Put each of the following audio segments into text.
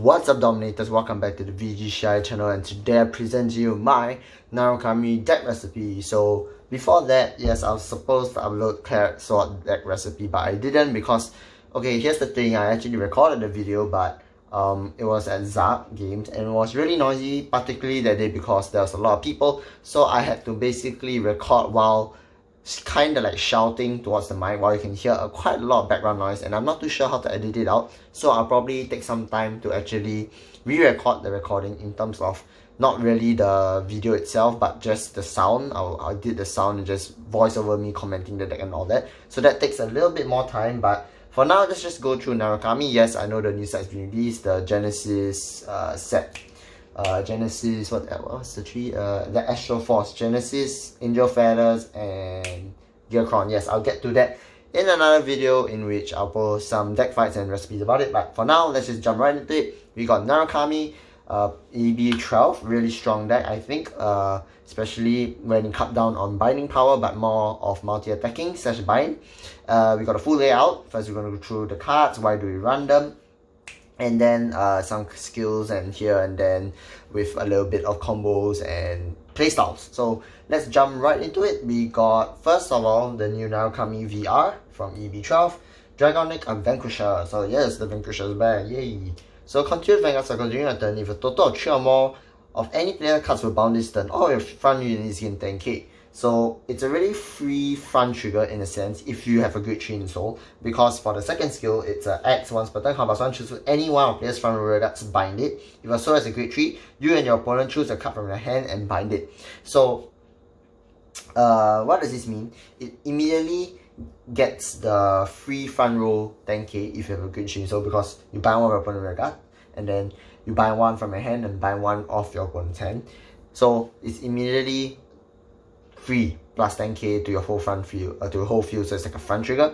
What's up, Dominators? Welcome back to the VG Shy channel, and today I present you my Narukami deck recipe. So before that, yes, I was supposed to upload Claret Sword deck recipe, but I didn't because, okay, here's the thing, I actually recorded the video, but it was at Zark Games and it was really noisy, particularly that day because there was a lot of people, so I had to basically record while kind of like shouting towards the mic while you can hear quite a lot of background noise, and I'm not too sure how to edit it out, so I'll probably take some time to actually re-record the recording in terms of not really the video itself but just the sound. I'll edit the sound and just voice over me commenting the deck and all that, so that takes a little bit more time. But for now, let's just go through Narukami. Yes, I know the new set's been released, the Genesis set. Genesis, what was the three? The Astral Force, Genesis, Angel Feathers, and Gearchron. Yes, I'll get to that in another video in which I'll post some deck fights and recipes about it. But for now, let's just jump right into it. We got Narukami, EB12, really strong deck, I think, especially when it cut down on binding power, but more of multi-attacking / bind. We got a full layout. First, we're going to go through the cards. Why do we run them? And then some skills and here and then with a little bit of combos and playstyles. So let's jump right into it. We got, first of all, the new Narukami VR from EB12, Dragonic Vanquisher. So yes, the Vanquisher is back, yay! So continue Vanguard Circle during your turn. If a total of 3 or more of any player cards will bound this turn, all your front units gain 10k. So it's a really free front trigger in a sense if you have a Great Tree in Soul, because for the second skill, it's a X once per turn, combats one, choose any one of player's front row regards, bind it. If your soul has a Great Tree, you and your opponent choose a card from your hand and bind it. So what does this mean? It immediately gets the free front row 10k if you have a Great Tree in Soul, because you bind one of your opponent's regards, and then you bind one from your hand and bind one off your opponent's hand. So it's immediately free plus 10k to your whole front field, to your whole field, so it's like a front trigger.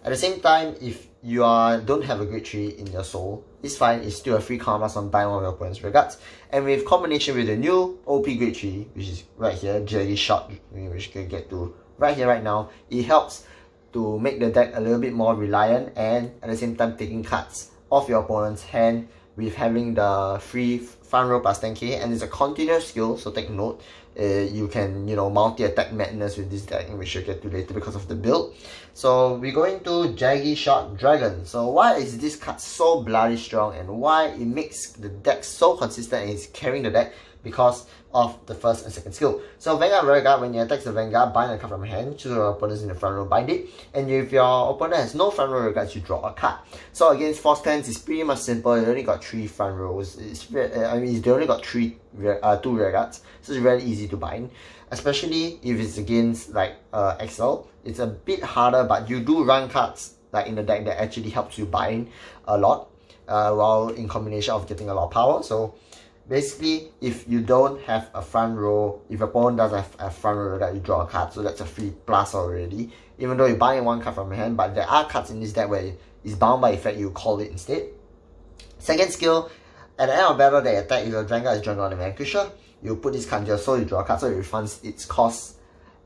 At the same time, if you don't have a Great Tree in your soul, it's fine, it's still a free combat on buying one of your opponent's regards. And with combination with the new OP Great Tree, which is right here, Jelly Shot, which you can get to right here right now, it helps to make the deck a little bit more reliant and at the same time taking cards off your opponent's hand with having the free front row plus 10k, and it's a continuous skill, so take note. You can, multi-attack madness with this deck, which you'll get to later because of the build. So we're going to Jaggy Shot Dragon. So why is this card so bloody strong and why it makes the deck so consistent and is carrying the deck? Because of the first and second skill. So Vanguard Rearguard, when you attack the Vanguard, bind a card from your hand, choose your opponents in the front row, bind it, and if your opponent has no front row rearguards, you draw a card. So against Force Clans, it's pretty much simple. You only got 3 front rows. They only got 2 rearguards, so it's very easy to bind. Especially if it's against like XL, it's a bit harder, but you do run cards like in the deck that actually helps you bind a lot, while in combination of getting a lot of power. So basically, if you don't have a front row, if your opponent doesn't have a front row that you draw a card, so that's a free plus already. Even though you buy one card from your hand, but there are cards in this deck where it's bound by effect, you call it instead. Second skill, at the end of battle, they attack. If your Vanguard is Dragonic Vanquisher, you put this card in your soul, you draw a card, so it refunds its cost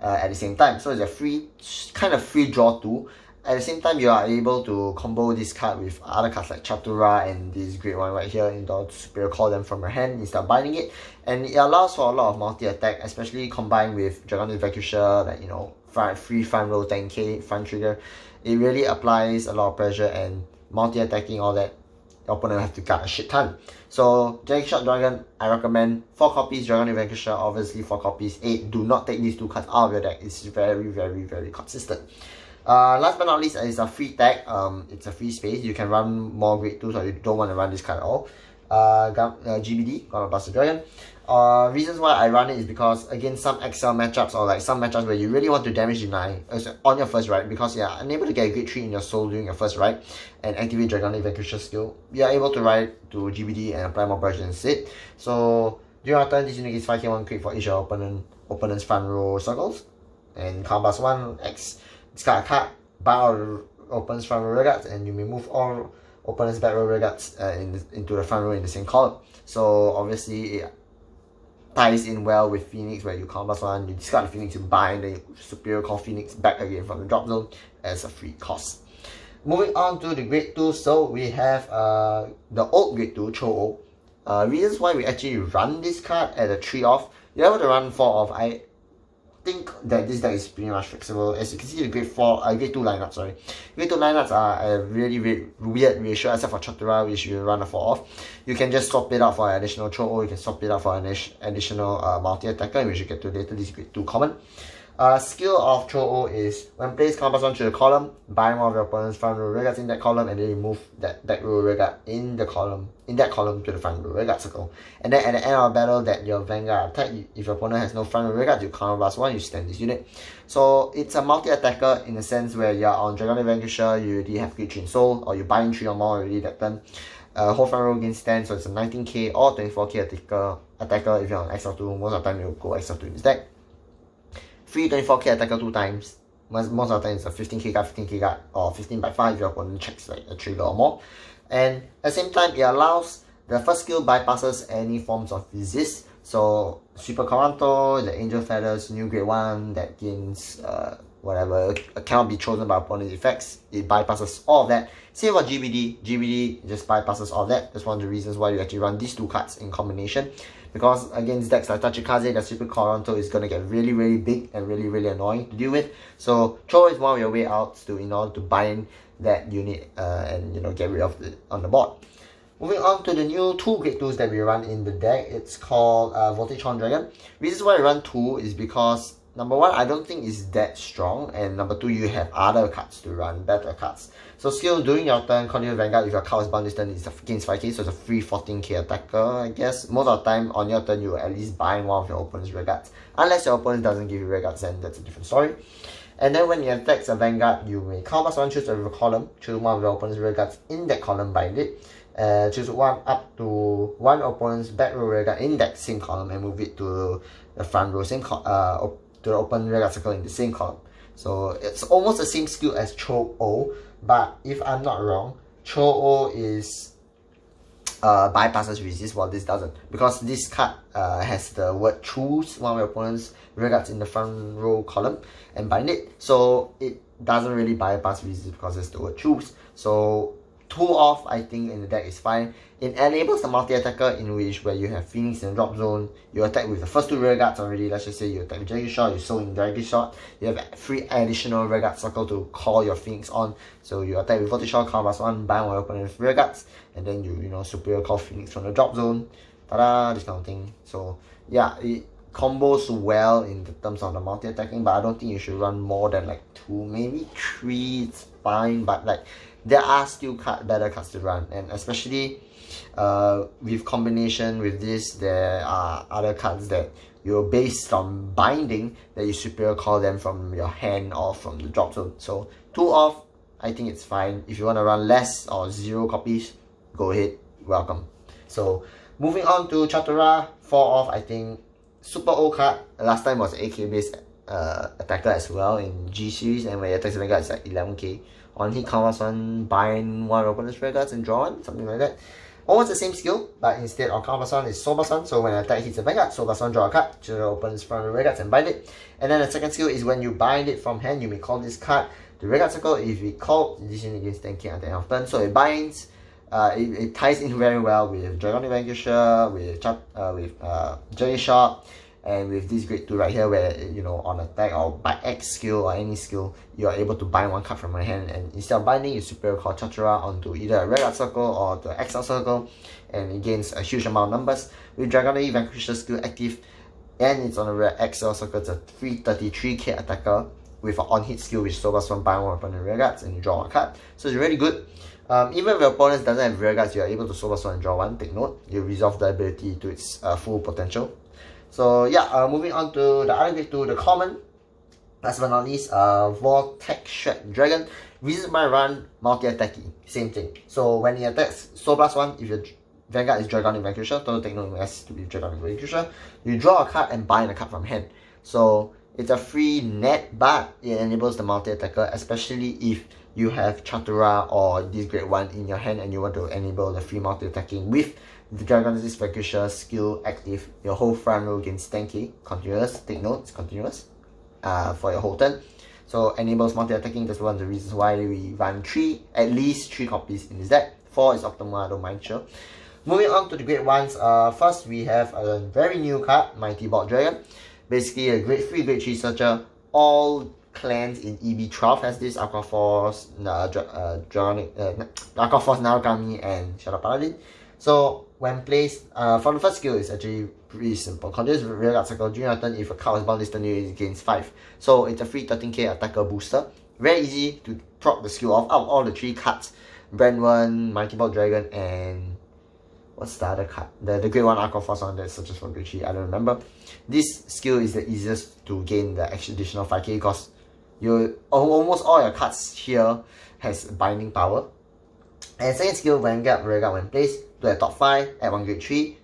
at the same time. So it's a kind of free draw too. At the same time, you are able to combo this card with other cards like Chatura and this great one right here, Indoor Superior, call them from your hand instead of binding it. And it allows for a lot of multi-attack, especially combined with Dragonic Vanquisher, like, free front row 10k, front trigger. It really applies a lot of pressure, and multi-attacking, all that, your opponent will have to guard a shit ton. So Jaggy Shot Dragon, I recommend 4 copies, Dragonic Vanquisher, obviously 4 copies, 8. Do not take these 2 cards out of your deck. It's very, very, very consistent. Last but not least, is a free tag. It's a free space. You can run more grade 2, so you don't want to run this card at all. GBD, Gonna Bust the Dragon. Reasons why I run it is because against some XL matchups, or like some matchups where you really want to damage deny on your first ride, because you are unable to get a Great Tree in your soul during your first ride and activate Dragonic Vanquisher skill, you are able to ride to GBD and apply more pressure instead. So during our turn, this unit gets 5k 1 crit for each of your opponent's front row circles, and combats 1 X. Discard a card, bind all opponent's front row rearguards, and you may move all opponent's back row rearguards into the front row in the same column. So obviously it ties in well with Phoenix, where you combat 1, you discard the Phoenix, you bind the Superior, call Phoenix back again from the drop zone as a free cost. Moving on to the grade 2, so we have the old grade 2, Cho-Oh. Reasons why we actually run this card at a 3 off. You're able to run 4 off. I think that this deck is pretty much flexible. As you can see, the grade 2 lineup, sorry. Grade 2 lineups are a really weird ratio, except for Chaturanga, which you run a 4 off. You can just swap it out for an additional Cho-Oh, you can swap it out for an additional multi-attacker, which you get to later. This grade 2 common. Skill of Cho-Oh is when placed combat on to the column, bind one of your opponent's front row regards in that column, and then you move that back row regard in that column to the front row regard circle. And then at the end of battle, that your Vanguard attack, if your opponent has no front row regard, you counter blast 1, you stand this unit. So it's a multi-attacker in the sense where you're on Dragonic Vanquisher, you already have Great Chain Soul, or you bind 3 or more already that turn. Whole front row against stand, so it's a 19k or 24k attacker. If you're on XL2, most of the time you'll go XL2 in this deck. Free 24k attacker 2 times. Most of the time it's a 15k card, or 15 by 5 if your opponent checks like a trigger or more. And at the same time, it allows the first skill bypasses any forms of resist. So Super Commando, the Angel Feathers, new grade 1 that gains whatever, cannot be chosen by opponent's effects. It bypasses all of that. Same for GBD. GBD just bypasses all of that. That's one of the reasons why you actually run these 2 cards in combination. Because against decks like Tachikaze, the Super Commando is going to get really big and really annoying to deal with. So Cho is one of your way outs in order to bind that unit and get rid of it on the board. Moving on to the new 2 grade 2s that we run in the deck. It's called Voltage Horn Dragon. Reasons why I run 2 is because number 1, I don't think it's that strong, and number 2, you have other cards to run, better cards. So skill, during your turn, continue Vanguard, if your card is bound this turn, it's against 5k, so it's a free 14k attacker, I guess. Most of the time, on your turn, you will at least bind one of your opponent's regards. Unless your opponent doesn't give you regards, then that's a different story. And then when you attack a Vanguard, you may combat one, choose a column, choose one of your opponent's regards in that column, bind it. Choose one up to one opponent's back row regard in that same column and move it to the front row, to the open regard circle in the same column. So it's almost the same skill as Cho-Oh, but if I'm not wrong, Cho-Oh is bypasses resist while this doesn't, because this card has the word choose one of your opponent's regards in the front row column and bind it, so it doesn't really bypass resist because it's the word choose. So 2 off, I think, in the deck is fine. It enables the multi-attacker in which where you have Phoenix in the drop zone, you attack with the first 2 rearguards already. Let's just say you attack with Dragon Shot, you soul in Dragon Shot, you have a free additional rearguard circle to call your Phoenix on. So you attack with Voltage Shot, combat 1, bind one opponent with rearguards, and then you superior call Phoenix from the drop zone. Tada, this kind of thing. So yeah, it combos well in the terms of the multi-attacking, but I don't think you should run more than like 2, maybe 3, it's fine, but like there are still better cards to run, and especially with combination with this, there are other cards that you're based on binding that you superior call them from your hand or from the drop zone. So 2 off, I think it's fine. If you want to run less or 0 copies, go ahead, welcome. So moving on to Chaturanga, 4 off, I think super old card. Last time was AK based attacker as well in G series, and when you attack Vanguard it's like 11k. On hit, counter 1, bind one opponent's regards and draw 1, something like that. Almost the same skill, but instead of counter 1 is Soul Blast 1, so when an attack hits a Vanguard, Soul Blast 1, draw a card to the opponent's front row regards and bind it. And then the second skill is when you bind it from hand, you may call this card to regards circle. If it called, this unit against 10k at the end of turn, so it binds. It ties in very well with Dragonic Vanquisher, with Dragon Shot, and with this grade 2 right here, where on attack or by X skill or any skill, you are able to bind 1 card from your hand, and instead of binding, you superior call Chaturanga onto either a rearguard circle or the XL circle, and it gains a huge amount of numbers. With Dragonic Vanquisher skill active, and it's on a XL circle, it's a free 33k attacker with an on-hit skill which Soul Blast 1, bind 1 opponent rearguards and you draw 1 card. So it's really good. Even if your opponent doesn't have rearguards, you are able to Soul Blast 1 and draw 1. Take note, you resolve the ability to its full potential. So yeah, moving on to the other grade 2, the common. Last but not least, Vortex Shred Dragon. Reason why I run multi-attacking, same thing. So when he attacks Soul Blast 1, if your Vanguard is Dragonic Vanquisher, don't take note, it has to be Dragonic Vanquisher, you draw a card and bind a card from hand. So it's a free net, but it enables the multi-attacker, especially if you have Chaturanga or this grade 1 in your hand and you want to enable the free multi-attacking with the Dragonic Vanquisher skill active. Your whole front row gains 10k, continuous, take note, it's continuous, for your whole turn. So enables multi-attacking. That's one of the reasons why we run at least 3 copies in this deck. 4 is optimal, I don't mind, sure. Moving on to the great ones, first we have a very new card, Mighty Bolt Dragon. Basically a grade 3, grade 3 searcher. All clans in EB12 has this, Aqua Force, Aqua Force, Narukami, and Shadow Paladin. So when placed, for the first skill, it's actually pretty simple. Continuous Rearguard Circle. During your turn, if a card is bound this turn, it gains 5. So it's a free 13k attacker booster. Very easy to proc the skill off. Out of all the 3 cards, Brandwen, Mighty Bolt Dragon, and what's the other card? The great one, Aqua Force, on that searches for grade 3, I don't remember. This skill is the easiest to gain the additional 5k because almost all your cards here has binding power. And second skill, Vanguard Rearguard when placed, to the top 5, add 1 grade 3,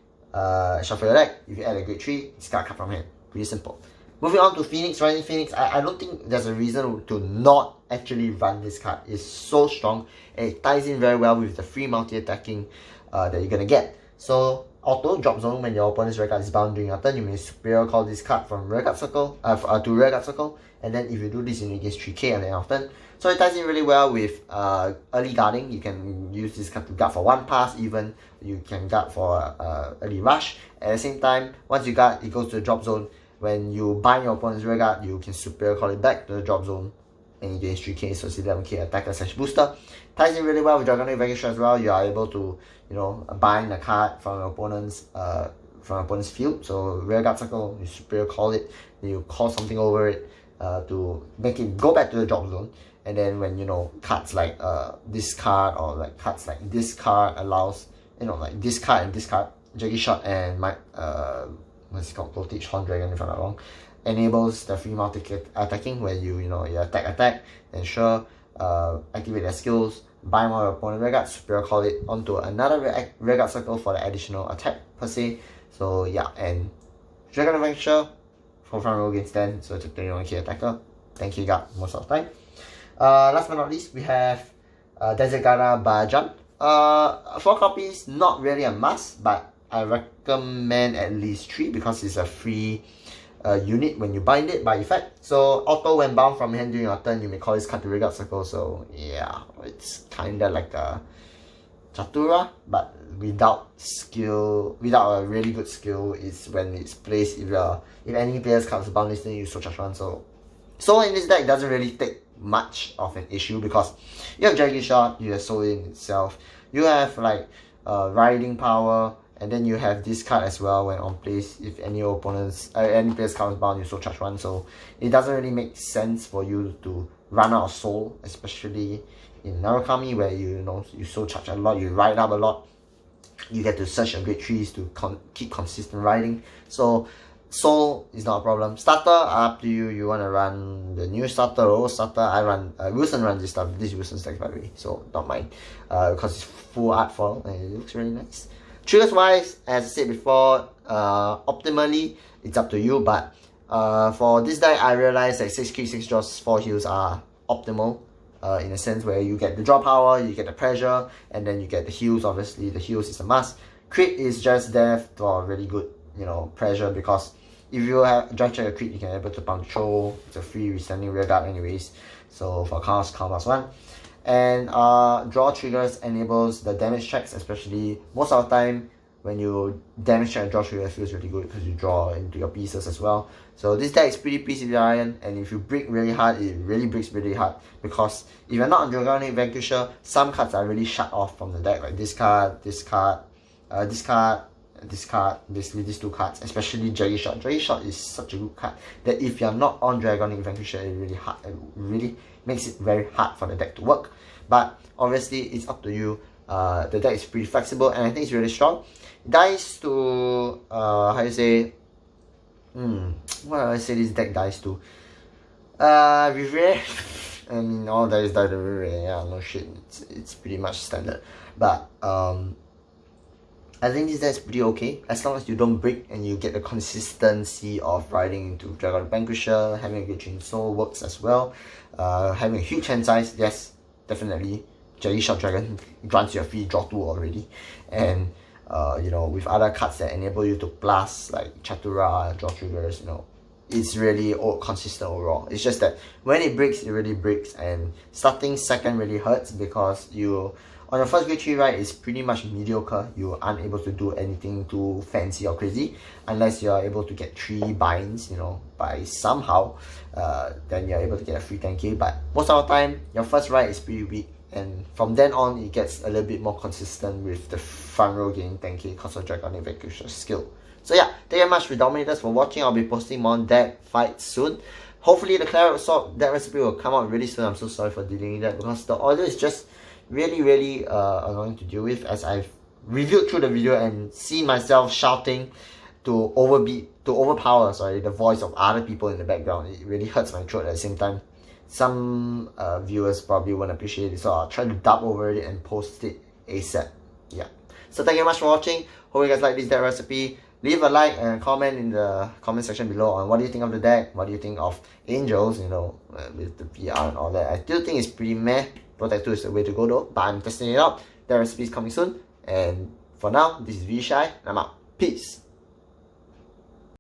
shuffle your deck. If you add a grade 3, discard a card from hand. Pretty simple. Moving on to Phoenix, Rising Phoenix, I don't think there's a reason to not actually run this card. It's so strong and it ties in very well with the free multi-attacking that you're gonna get. So auto drop zone, when your opponent's rearguard is bound during your turn, you may superior call this card from rearguard circle to rearguard circle, and then if you do this, you get 3k at the end of turn. So it ties in really well with early guarding. You can use this card to guard for 1 pass, even you can guard for early rush. At the same time, once you guard, it goes to the drop zone. When you bind your opponent's rearguard, you can superior call it back to the drop zone, and you gain 3k, so it's 11k attacker / booster. Ties in really well with Dragonic Vanquisher as well. You are able to, you know, bind a card from your opponent's field. So Rearguard Circle, you superior call it, then you call something over it to make it go back to the drop zone. And then when, you know, cards like this card, or like cards like this card allows, you know, like this card and this card, Jackie Shot and my what's it called, Voltage Horn Dragon, if I'm not wrong, enables the free multi-attacking where you attack, then sure, activate their skills, bind one of your opponent's rearguard, superior call it onto another rearguard circle for the additional attack per se. So yeah, and Dragon Adventure for front row against 10, so it's a 21k attacker, 10k guard most of the time. Last but not least, we have Desert Garda Bajan. 4 copies, not really a must, but I recommend at least 3 because it's a free unit when you bind it by effect. So auto when bound from hand during your turn, you may call this card to rearguard circle. So yeah, it's kinda like a Chatura, but without skill, without a really good skill. Is when it's placed, if any player's cards bound this, then you so charge 1. So in this deck, doesn't really take much of an issue because you have Dragon Shot, you have Soul in itself, you have like riding power, and then you have this card as well when on place. If any player's card is bound, you so charge 1. So it doesn't really make sense for you to run out of soul, especially in Narukami where you so charge a lot, you ride up a lot, you get to search your grade 3s to keep consistent riding. So soul is not a problem. Starter, up to you. You want to run the new starter or old starter. I run Wilson runs this stuff. This Wilson's deck, by the way, so don't mind because it's full art foil and it looks really nice. Triggers wise, as I said before, optimally it's up to you, but for this deck I realized that 6 crit, 6 draws, 4 heals are optimal in a sense where you get the draw power, you get the pressure, and then you get the heals. Obviously the heals is a must. Crit is just there for really good, you know, pressure, because if you have drive check a crit, you can be able to control. It's a free restanding rearguard anyways, so for count +1. And draw triggers enables the damage checks, especially most of the time when you damage check a draw trigger, it feels really good because you draw into your pieces as well. So this deck is pretty PCBRN, and if you break really hard, it really breaks really hard, because if you're not on Dragonic Vanquisher, some cards are really shut off from the deck, like this card, this card, this card, this card, basically these 2 cards, especially Jaggy Shot. Jaggy Shot is such a good card that if you're not on Dragonic Vanquisher, it really makes it very hard for the deck to work. But obviously it's up to you. The deck is pretty flexible and I think it's really strong. Dies to how you say, what do I say this deck dies to? Revere. I mean, all dice die to Revere. Yeah, no shit, it's pretty much standard. But I think this deck is pretty okay, as long as you don't break and you get the consistency of riding into Dragonic Vanquisher. Having a good chain soul works as well. Having a huge hand size, yes, definitely. Jaggy Shot Dragon grants you a free draw 2 already, and you know, with other cards that enable you to plus like Chatura, draw triggers, you know, it's really consistent overall. It's just that when it breaks, it really breaks, and starting second really hurts because you, on your first grade 3 ride, it's pretty much mediocre. You aren't able to do anything too fancy or crazy unless you are able to get 3 binds, you know, by somehow, then you're able to get a free 10k. But most of the time, your first ride is pretty weak, and from then on, it gets a little bit more consistent with the front row getting 10k because of Draconic Vanquisher's skill. So yeah, thank you very much for Dominators for watching. I'll be posting more deck fights soon. Hopefully the Claret Assault deck recipe will come out really soon. I'm so sorry for delaying that because the audio is just really annoying to deal with, as I've reviewed through the video and seen myself shouting to overpower the voice of other people in the background. It really hurts my throat at the same time. Some viewers probably won't appreciate it, so I'll try to dub over it and post it ASAP. Yeah. So thank you very much for watching. Hope you guys like this deck recipe. Leave a like and a comment in the comment section below on what do you think of the deck, what do you think of Angels, you know, with the PR and all that. I still think it's pretty meh. Protect 2 is the way to go though, but I'm testing it out. The recipe is coming soon, and for now, this is VShy, and I'm out. Peace!